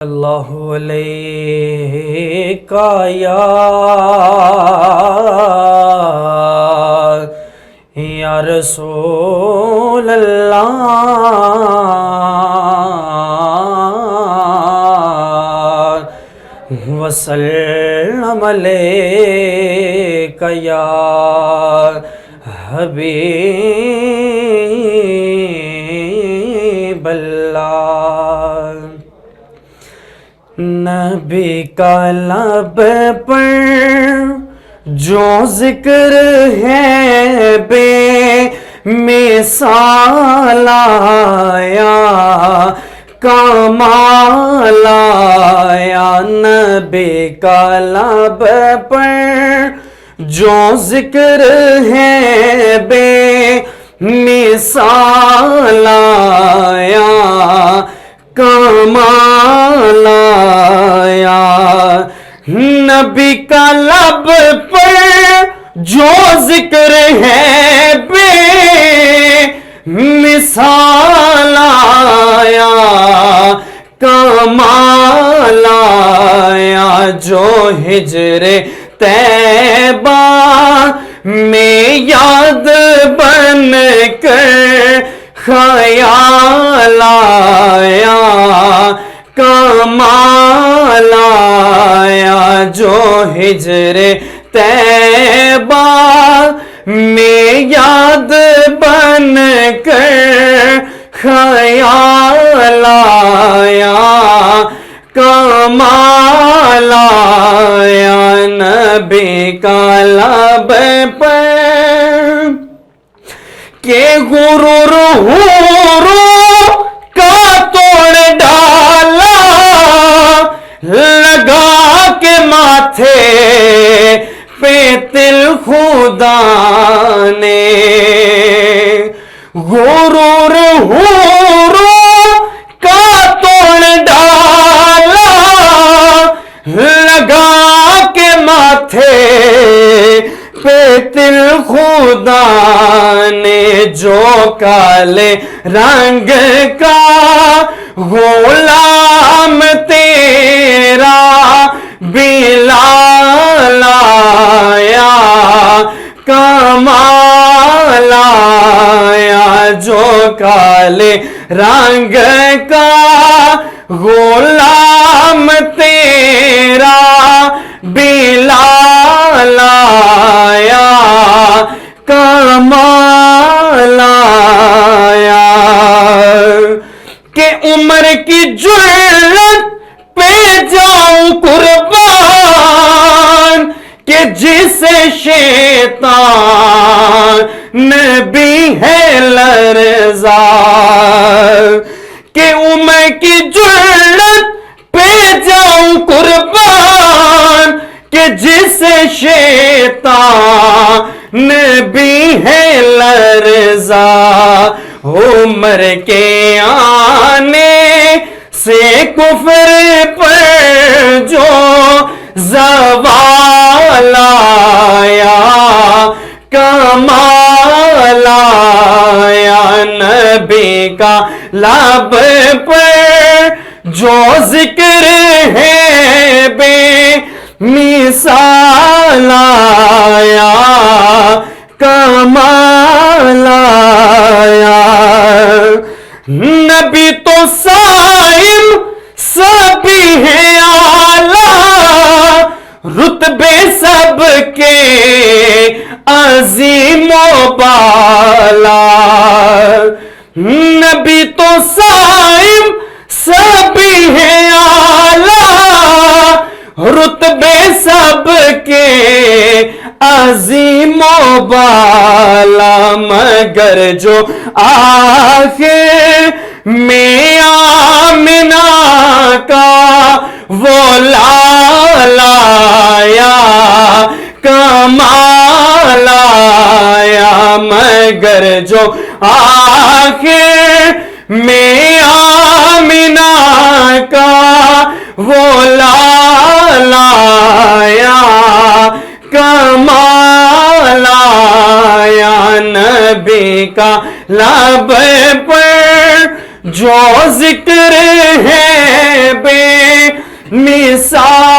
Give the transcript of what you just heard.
اللہ علیہ یا رسول اللہ وسلم علیک یا حبیب اللہ۔ نبی کا لب پر جو ذکر ہے بے مثال آیا، کمال آیا۔ نبی کا لب پر جو ذکر ہے بے مثال آیا، کمال آیا۔ نبی کا لب پر جو ذکر ہے بے مثال آیا، کمال آیا۔ جو ہجر طیبہ میں یاد بن کر خیال آیا، کمال آیا۔ جو ہجر طیبہ میں یاد بن کر خیال آیا، کمال آیا۔ نبی کا لب پر کہ غرور حوروں کا توڑ ڈالا، لگا کے ماتھے پہ تل خدا نے۔ غرور حوروں کا توڑ ڈالا، لگا کے ماتھے پہ تل خدا نے۔ جو کالے رنگ کا غلام تیرا بلال آیا، کمال آیا۔ جو کالے رنگ کا غلام تیرا بلال آیا، کمال آیا۔ کہ عمر کی جرت پہ جاؤں قربان، کہ جسے شیطان بھی ہے لرزا۔ کہ عمر کی جرت پہ جاؤں قربان، کہ جسے شیطان بھی ہے لرزا۔ عمر کے آنے سے کفر پر جو زوال آیا، کمال آیا۔ نبی کا لب پر جو ذکر ہے بے مثال آیا، کمال آیا۔ نبی تو صائم سبھی ہیں اعلیٰ، رتبے سب کے عظیم و بالا۔ نبی تو صائم سبھی ہیں اعلیٰ، رتبے سب کے عظیم و بالا۔ مگر جو آخر میں آمنہ کا وہ لال آیا، کمال آیا۔ مگر جو آخر میں آمنہ کا وہ لال آیا، کمال آیا۔ نبی کا لب پر جو ذکر ہے بے مثال